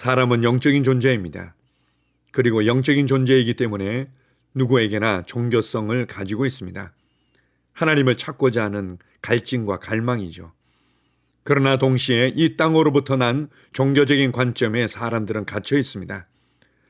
사람은 영적인 존재입니다. 그리고 영적인 존재이기 때문에 누구에게나 종교성을 가지고 있습니다. 하나님을 찾고자 하는 갈증과 갈망이죠. 그러나 동시에 이 땅으로부터 난 종교적인 관점에 사람들은 갇혀 있습니다.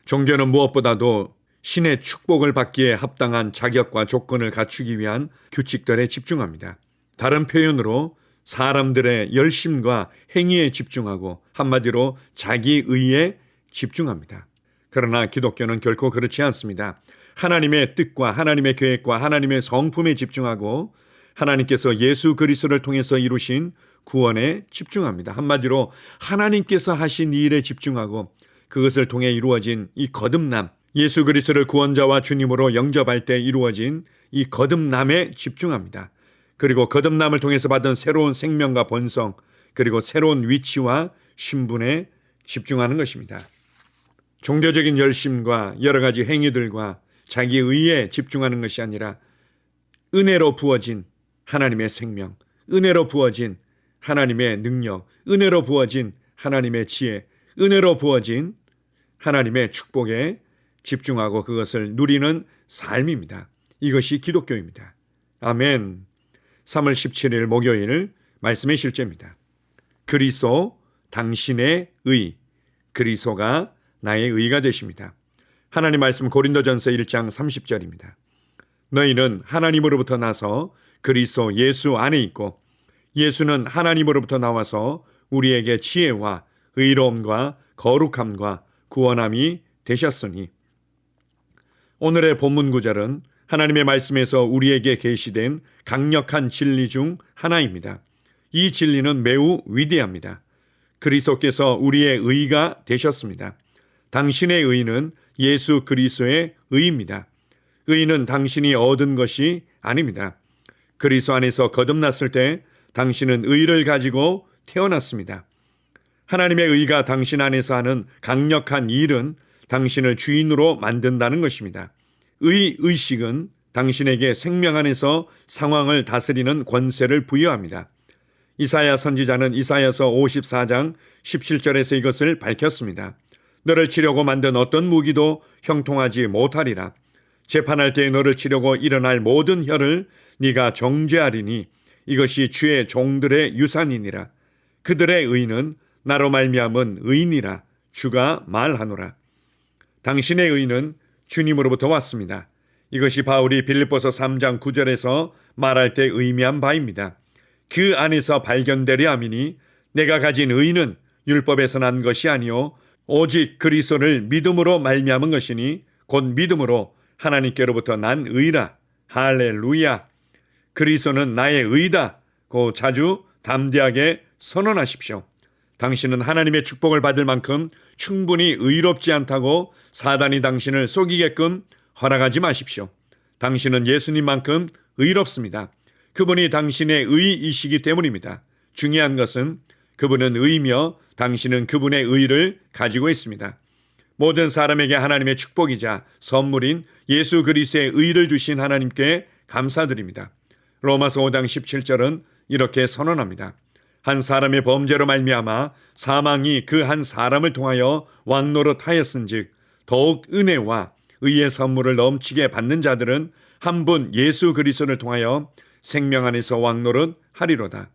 종교는 무엇보다도 신의 축복을 받기에 합당한 자격과 조건을 갖추기 위한 규칙들에 집중합니다. 다른 표현으로 사람들의 열심과 행위에 집중하고 한마디로 자기 의에 집중합니다. 그러나 기독교는 결코 그렇지 않습니다. 하나님의 뜻과 하나님의 계획과 하나님의 성품에 집중하고 하나님께서 예수 그리스도를 통해서 이루신 구원에 집중합니다. 한마디로 하나님께서 하신 일에 집중하고 그것을 통해 이루어진 이 거듭남, 예수 그리스도를 구원자와 주님으로 영접할 때 이루어진 이 거듭남에 집중합니다. 그리고 거듭남을 통해서 받은 새로운 생명과 본성, 그리고 새로운 위치와 신분에 집중하는 것입니다. 종교적인 열심과 여러 가지 행위들과 자기 의에 집중하는 것이 아니라 은혜로 부어진 하나님의 생명, 은혜로 부어진 하나님의 능력, 은혜로 부어진 하나님의 지혜, 은혜로 부어진 하나님의 축복에 집중하고 그것을 누리는 삶입니다. 이것이 기독교입니다. 아멘. 3월 17일 목요일 말씀의 실제입니다. 그리스도 당신의 의, 그리스도가 나의 의가 되십니다. 하나님 말씀 고린도전서 1장 30절입니다. 너희는 하나님으로부터 나서 그리스도 예수 안에 있고 예수는 하나님으로부터 나와서 우리에게 지혜와 의로움과 거룩함과 구원함이 되셨으니. 오늘의 본문 구절은 하나님의 말씀에서 우리에게 계시된 강력한 진리 중 하나입니다. 이 진리는 매우 위대합니다. 그리스도께서 우리의 의가 되셨습니다. 당신의 의는 예수 그리스도의 의입니다. 의는 당신이 얻은 것이 아닙니다. 그리스도 안에서 거듭났을 때 당신은 의를 가지고 태어났습니다. 하나님의 의가 당신 안에서 하는 강력한 일은 당신을 주인으로 만든다는 것입니다. 의식은 당신에게 생명 안에서 상황을 다스리는 권세를 부여합니다. 이사야 선지자는 이사야서 54장 17절에서 이것을 밝혔습니다. 너를 치려고 만든 어떤 무기도 형통하지 못하리라. 재판할 때에 너를 치려고 일어날 모든 혀를 네가 정죄하리니 이것이 주의 종들의 유산이니라. 그들의 의는 나로 말미암은 의니라. 주가 말하노라. 당신의 의는 주님으로부터 왔습니다. 이것이 바울이 빌립보서 3장 9절에서 말할 때 의미한 바입니다. 그 안에서 발견되려 함이니 내가 가진 의는 율법에서 난 것이 아니요 오직 그리스도를 믿음으로 말미암은 것이니 곧 믿음으로 하나님께로부터 난 의라. 할렐루야. 그리스도는 나의 의다. 고 자주 담대하게 선언하십시오. 당신은 하나님의 축복을 받을 만큼 충분히 의롭지 않다고 사단이 당신을 속이게끔 허락하지 마십시오. 당신은 예수님만큼 의롭습니다. 그분이 당신의 의이시기 때문입니다. 중요한 것은 그분은 의이며 당신은 그분의 의를 가지고 있습니다. 모든 사람에게 하나님의 축복이자 선물인 예수 그리스도의 의를 주신 하나님께 감사드립니다. 로마서 5장 17절은 이렇게 선언합니다. 한 사람의 범죄로 말미암아 사망이 그 한 사람을 통하여 왕노릇하였은즉 더욱 은혜와 의의 선물을 넘치게 받는 자들은 한 분 예수 그리스도를 통하여 생명 안에서 왕노릇하리로다.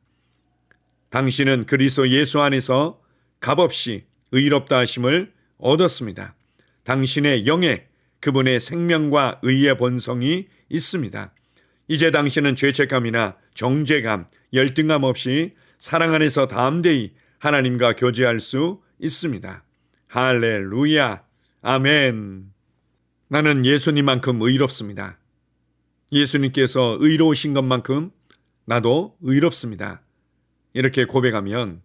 당신은 그리스도 예수 안에서 값없이 의롭다 하심을 얻었습니다. 당신의 영에 그분의 생명과 의의 본성이 있습니다. 이제 당신은 죄책감이나 정죄감, 열등감 없이 사랑 안에서 담대히 하나님과 교제할 수 있습니다. 할렐루야. 아멘. 나는 예수님만큼 의롭습니다. 예수님께서 의로우신 것만큼 나도 의롭습니다. 이렇게 고백하면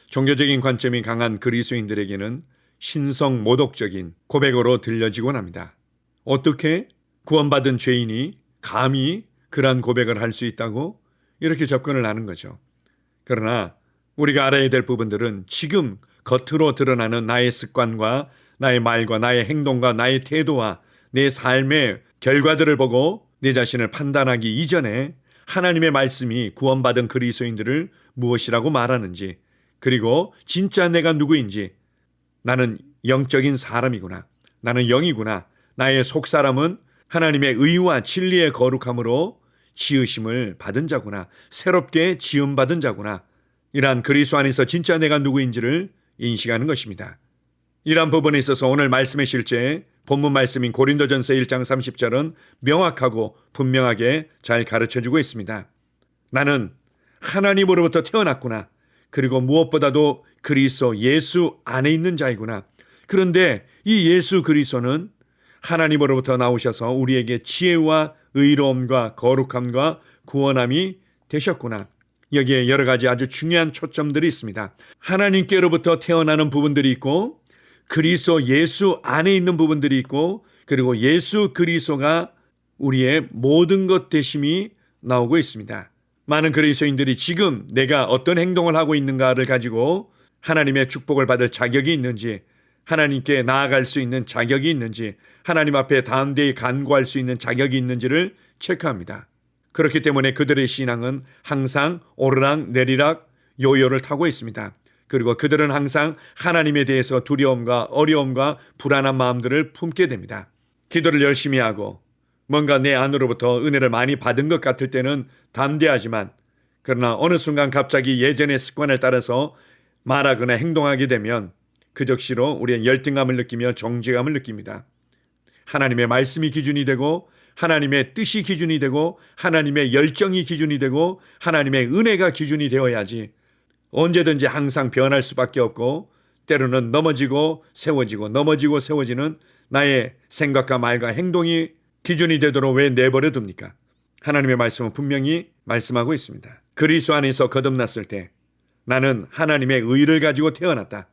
종교적인 관점이 강한 그리스도인들에게는 신성 모독적인 고백으로 들려지곤 합니다. 어떻게 구원받은 죄인이 감히 그러한 고백을 할 수 있다고 이렇게 접근을 하는 거죠. 그러나 우리가 알아야 될 부분들은 지금 겉으로 드러나는 나의 습관과 나의 말과 나의 행동과 나의 태도와 내 삶의 결과들을 보고 내 자신을 판단하기 이전에 하나님의 말씀이 구원받은 그리스도인들을 무엇이라고 말하는지, 그리고 진짜 내가 누구인지 나는 영적인 사람이구나. 나는 영이구나. 나의 속사람은 하나님의 의와 진리의 거룩함으로 지으심을 받은 자구나. 새롭게 지음받은 자구나. 이러한 그리스도 안에서 진짜 내가 누구인지를 인식하는 것입니다. 이러한 부분에 있어서 오늘 말씀의 실제 본문 말씀인 고린도전서 1장 30절은 명확하고 분명하게 잘 가르쳐주고 있습니다. 나는 하나님으로부터 태어났구나. 그리고 무엇보다도 그리스도 예수 안에 있는 자이구나. 그런데 이 예수 그리스도는 하나님으로부터 나오셔서 우리에게 지혜와 의로움과 거룩함과 구원함이 되셨구나. 여기에 여러 가지 아주 중요한 초점들이 있습니다. 하나님께로부터 태어나는 부분들이 있고, 그리스도 예수 안에 있는 부분들이 있고, 그리고 예수 그리스도가 우리의 모든 것 되심이 나오고 있습니다. 많은 그리스도인들이 지금 내가 어떤 행동을 하고 있는가를 가지고 하나님의 축복을 받을 자격이 있는지, 하나님께 나아갈 수 있는 자격이 있는지, 하나님 앞에 담대히 간구할 수 있는 자격이 있는지를 체크합니다. 그렇기 때문에 그들의 신앙은 항상 오르락 내리락 요요를 타고 있습니다. 그리고 그들은 항상 하나님에 대해서 두려움과 어려움과 불안한 마음들을 품게 됩니다. 기도를 열심히 하고 뭔가 내 안으로부터 은혜를 많이 받은 것 같을 때는 담대하지만, 그러나 어느 순간 갑자기 예전의 습관을 따라서 말하거나 행동하게 되면 그 즉시로 우리는 열등감을 느끼며 정죄감을 느낍니다. 하나님의 말씀이 기준이 되고, 하나님의 뜻이 기준이 되고, 하나님의 열정이 기준이 되고, 하나님의 은혜가 기준이 되어야지 언제든지 항상 변할 수밖에 없고, 때로는 넘어지고 세워지고 넘어지고 세워지는 나의 생각과 말과 행동이 기준이 되도록 왜 내버려 둡니까? 하나님의 말씀은 분명히 말씀하고 있습니다. 그리스도 안에서 거듭났을 때 나는 하나님의 의를 가지고 태어났다.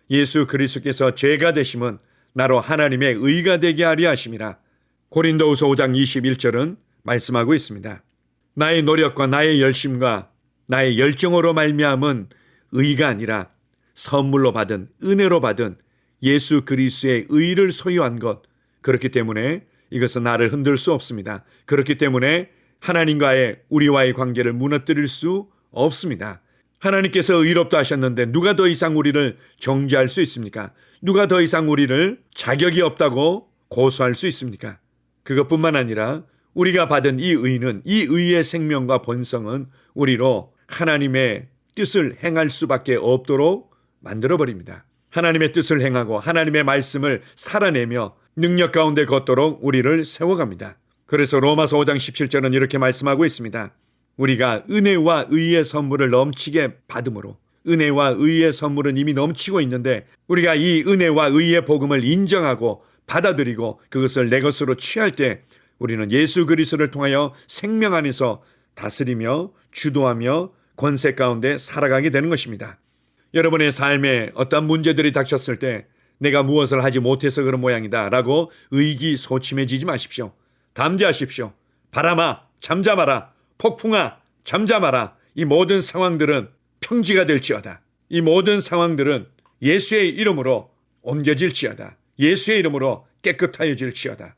예수 그리스도께서 죄가 되심은 나로 하나님의 의가 되게 하려 하심이라. 고린도후서 5장 21절은 말씀하고 있습니다. 나의 노력과 나의 열심과 나의 열정으로 말미암은 의가 아니라 선물로 받은, 은혜로 받은 예수 그리스도의 의를 소유한 것. 그렇기 때문에 이것은 나를 흔들 수 없습니다. 그렇기 때문에 하나님과의 우리와의 관계를 무너뜨릴 수 없습니다. 하나님께서 의롭다 하셨는데 누가 더 이상 우리를 정죄할 수 있습니까? 누가 더 이상 우리를 자격이 없다고 고소할 수 있습니까? 그것뿐만 아니라 우리가 받은 이 의는, 이 의의 생명과 본성은 우리로 하나님의 뜻을 행할 수밖에 없도록 만들어버립니다. 하나님의 뜻을 행하고 하나님의 말씀을 살아내며 능력 가운데 걷도록 우리를 세워갑니다. 그래서 로마서 5장 17절은 이렇게 말씀하고 있습니다. 우리가 은혜와 의의 선물을 넘치게 받음으로, 은혜와 의의 선물은 이미 넘치고 있는데 우리가 이 은혜와 의의 복음을 인정하고 받아들이고 그것을 내 것으로 취할 때 우리는 예수 그리스도를 통하여 생명 안에서 다스리며 주도하며 권세 가운데 살아가게 되는 것입니다. 여러분의 삶에 어떤 문제들이 닥쳤을 때 내가 무엇을 하지 못해서 그런 모양이다 라고 의기소침해지지 마십시오. 담대하십시오. 바람아 잠잠하라. 폭풍아 잠잠하라. 이 모든 상황들은 평지가 될지어다. 이 모든 상황들은 예수의 이름으로 옮겨질지어다. 예수의 이름으로 깨끗하여질지어다.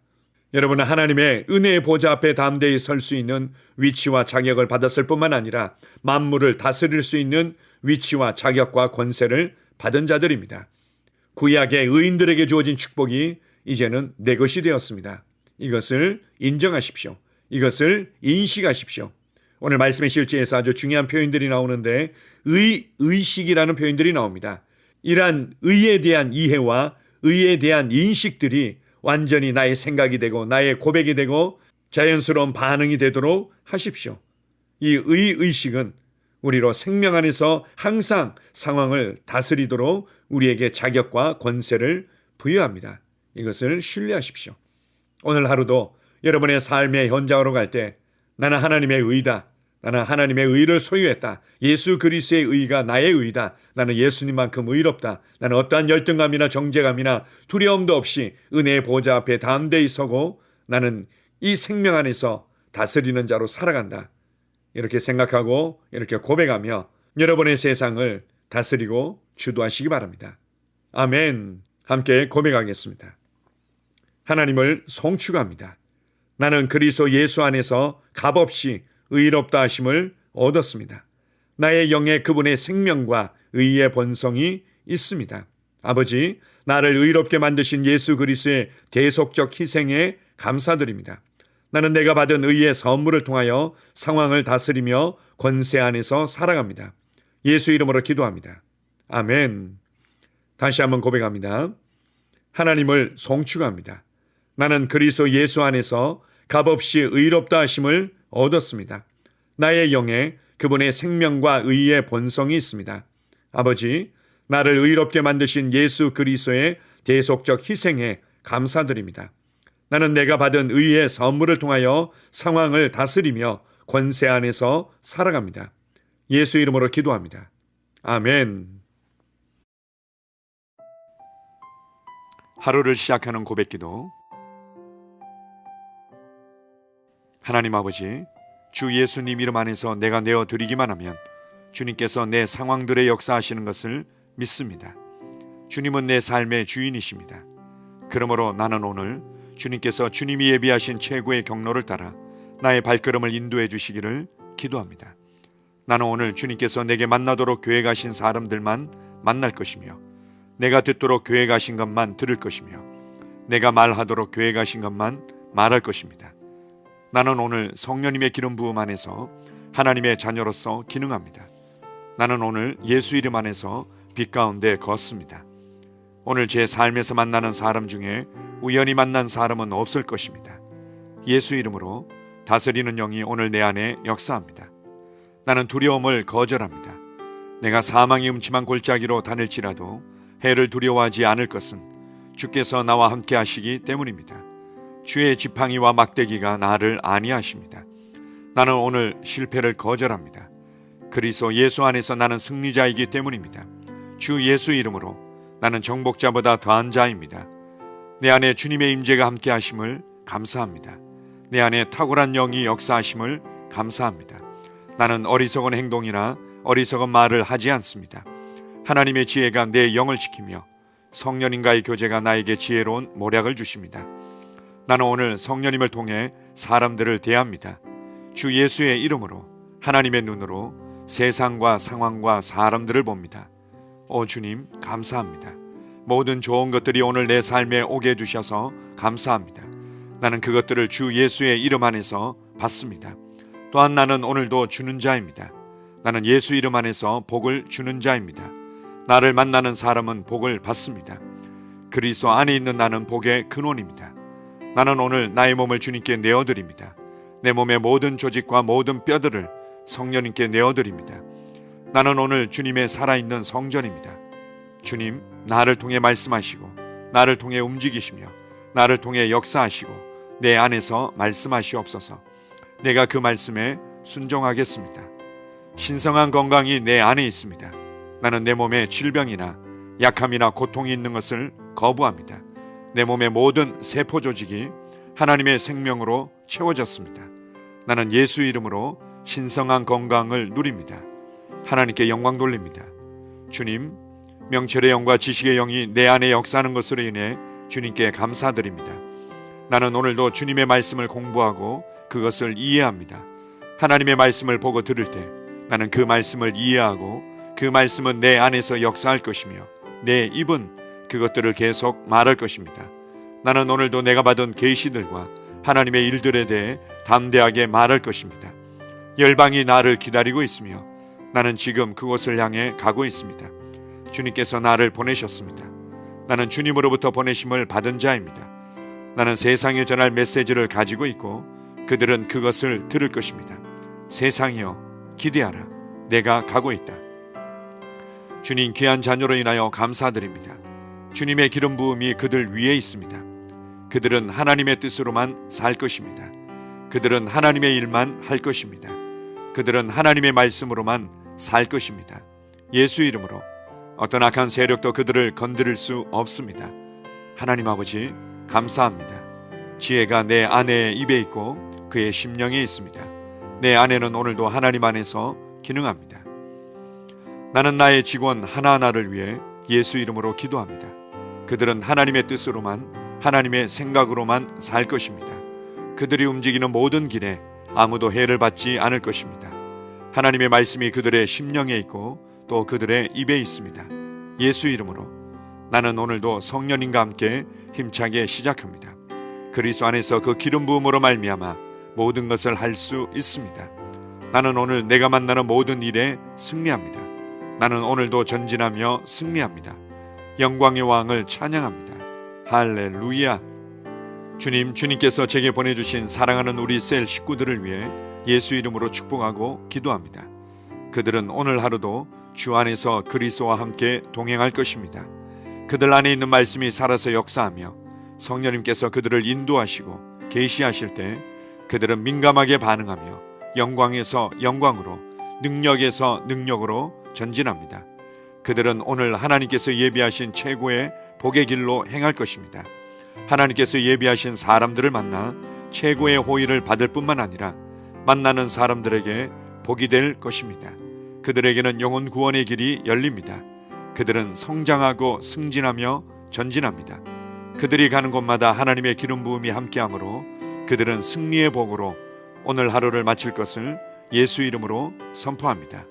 여러분은 하나님의 은혜의 보좌 앞에 담대히 설 수 있는 위치와 자격을 받았을 뿐만 아니라 만물을 다스릴 수 있는 위치와 자격과 권세를 받은 자들입니다. 구약의 의인들에게 주어진 축복이 이제는 내 것이 되었습니다. 이것을 인정하십시오. 이것을 인식하십시오. 오늘 말씀의 실제에서 아주 중요한 표현들이 나오는데 의식이라는 표현들이 나옵니다. 이러한 의에 대한 이해와 의에 대한 인식들이 완전히 나의 생각이 되고 나의 고백이 되고 자연스러운 반응이 되도록 하십시오. 이 의식은 우리로 생명 안에서 항상 상황을 다스리도록 우리에게 자격과 권세를 부여합니다. 이것을 신뢰하십시오. 오늘 하루도 여러분의 삶의 현장으로 갈 때 나는 하나님의 의다. 나는 하나님의 의를 소유했다. 예수 그리스도의 의가 나의 의다. 나는 예수님만큼 의롭다. 나는 어떠한 열등감이나 정죄감이나 두려움도 없이 은혜의 보좌 앞에 담대히 서고 나는 이 생명 안에서 다스리는 자로 살아간다. 이렇게 생각하고 이렇게 고백하며 여러분의 세상을 다스리고 주도하시기 바랍니다. 아멘. 함께 고백하겠습니다. 하나님을 송축합니다. 나는 그리스도 예수 안에서 값없이 의롭다 하심을 얻었습니다. 나의 영에 그분의 생명과 의의 본성이 있습니다. 아버지, 나를 의롭게 만드신 예수 그리스도의 대속적 희생에 감사드립니다. 나는 내가 받은 의의 선물을 통하여 상황을 다스리며 권세 안에서 살아갑니다. 예수 이름으로 기도합니다. 아멘. 다시 한번 고백합니다. 하나님을 송축합니다. 나는 그리스도 예수 안에서 값없이 의롭다 하심을 얻었습니다. 나의 영에 그분의 생명과 의의 본성이 있습니다. 아버지, 나를 의롭게 만드신 예수 그리스도의 대속적 희생에 감사드립니다. 나는 내가 받은 의의 선물을 통하여 상황을 다스리며 권세 안에서 살아갑니다. 예수 이름으로 기도합니다. 아멘. 하루를 시작하는 고백기도. 하나님 아버지, 주 예수님 이름 안에서 내가 내어드리기만 하면 주님께서 내 상황들의 역사하시는 것을 믿습니다. 주님은 내 삶의 주인이십니다. 그러므로 나는 오늘 주님께서 주님이 예비하신 최고의 경로를 따라 나의 발걸음을 인도해 주시기를 기도합니다. 나는 오늘 주님께서 내게 만나도록 계획하신 사람들만 만날 것이며, 내가 듣도록 계획하신 것만 들을 것이며, 내가 말하도록 계획하신 것만 말할 것입니다. 나는 오늘 성령님의 기름 부음 안에서 하나님의 자녀로서 기능합니다. 나는 오늘 예수 이름 안에서 빛 가운데 걷습니다. 오늘 제 삶에서 만나는 사람 중에 우연히 만난 사람은 없을 것입니다. 예수 이름으로 다스리는 영이 오늘 내 안에 역사합니다. 나는 두려움을 거절합니다. 내가 사망의 음침한 골짜기로 다닐지라도 해를 두려워하지 않을 것은 주께서 나와 함께 하시기 때문입니다. 주의 지팡이와 막대기가 나를 안위하십니다. 나는 오늘 실패를 거절합니다. 그리스도 예수 안에서 나는 승리자이기 때문입니다. 주 예수 이름으로 나는 정복자보다 더한 자입니다. 내 안에 주님의 임재가 함께 하심을 감사합니다. 내 안에 탁월한 영이 역사하심을 감사합니다. 나는 어리석은 행동이나 어리석은 말을 하지 않습니다. 하나님의 지혜가 내 영을 지키며 성령님과의 교제가 나에게 지혜로운 모략을 주십니다. 나는 오늘 성령님을 통해 사람들을 대합니다. 주 예수의 이름으로 하나님의 눈으로 세상과 상황과 사람들을 봅니다. 오 주님, 감사합니다. 모든 좋은 것들이 오늘 내 삶에 오게 해주셔서 감사합니다. 나는 그것들을 주 예수의 이름 안에서 받습니다. 또한 나는 오늘도 주는 자입니다. 나는 예수 이름 안에서 복을 주는 자입니다. 나를 만나는 사람은 복을 받습니다. 그리스도 안에 있는 나는 복의 근원입니다. 나는 오늘 나의 몸을 주님께 내어드립니다. 내 몸의 모든 조직과 모든 뼈들을 성령님께 내어드립니다. 나는 오늘 주님의 살아있는 성전입니다. 주님, 나를 통해 말씀하시고 나를 통해 움직이시며 나를 통해 역사하시고 내 안에서 말씀하시옵소서. 내가 그 말씀에 순종하겠습니다. 신성한 건강이 내 안에 있습니다. 나는 내 몸에 질병이나 약함이나 고통이 있는 것을 거부합니다. 내 몸의 모든 세포 조직이 하나님의 생명으로 채워졌습니다. 나는 예수 이름으로 신성한 건강을 누립니다. 하나님께 영광 돌립니다. 주님, 명철의 영과 지식의 영이 내 안에 역사하는 것으로 인해 주님께 감사드립니다. 나는 오늘도 주님의 말씀을 공부하고 그것을 이해합니다. 하나님의 말씀을 보고 들을 때 나는 그 말씀을 이해하고 그 말씀은 내 안에서 역사할 것이며 내 입은 그것들을 계속 말할 것입니다. 나는 오늘도 내가 받은 계시들과 하나님의 일들에 대해 담대하게 말할 것입니다. 열방이 나를 기다리고 있으며 나는 지금 그곳을 향해 가고 있습니다. 주님께서 나를 보내셨습니다. 나는 주님으로부터 보내심을 받은 자입니다. 나는 세상에 전할 메시지를 가지고 있고 그들은 그것을 들을 것입니다. 세상이여, 기대하라. 내가 가고 있다. 주님 귀한 자녀로 인하여 감사드립니다. 주님의 기름 부음이 그들 위에 있습니다. 그들은 하나님의 뜻으로만 살 것입니다. 그들은 하나님의 일만 할 것입니다. 그들은 하나님의 말씀으로만 살 것입니다. 예수 이름으로 어떤 악한 세력도 그들을 건드릴 수 없습니다. 하나님 아버지, 감사합니다. 지혜가 내 아내의 입에 있고 그의 심령에 있습니다. 내 아내는 오늘도 하나님 안에서 기능합니다. 나는 나의 직원 하나하나를 위해 예수 이름으로 기도합니다. 그들은 하나님의 뜻으로만, 하나님의 생각으로만 살 것입니다. 그들이 움직이는 모든 길에 아무도 해를 받지 않을 것입니다. 하나님의 말씀이 그들의 심령에 있고 또 그들의 입에 있습니다. 예수 이름으로 나는 오늘도 성령님과 함께 힘차게 시작합니다. 그리스도 안에서 그 기름 부음으로 말미암아 모든 것을 할 수 있습니다. 나는 오늘 내가 만나는 모든 일에 승리합니다. 나는 오늘도 전진하며 승리합니다. 영광의 왕을 찬양합니다. 할렐루야. 주님께서 제게 보내주신 사랑하는 우리 셀 식구들을 위해 예수 이름으로 축복하고 기도합니다. 그들은 오늘 하루도 주 안에서 그리스도와 함께 동행할 것입니다. 그들 안에 있는 말씀이 살아서 역사하며 성령님께서 그들을 인도하시고 계시하실 때 그들은 민감하게 반응하며 영광에서 영광으로, 능력에서 능력으로 전진합니다. 그들은 오늘 하나님께서 예비하신 최고의 복의 길로 행할 것입니다. 하나님께서 예비하신 사람들을 만나 최고의 호의를 받을 뿐만 아니라 만나는 사람들에게 복이 될 것입니다. 그들에게는 영혼 구원의 길이 열립니다. 그들은 성장하고 승진하며 전진합니다. 그들이 가는 곳마다 하나님의 기름 부음이 함께하므로 그들은 승리의 복으로 오늘 하루를 마칠 것을 예수 이름으로 선포합니다.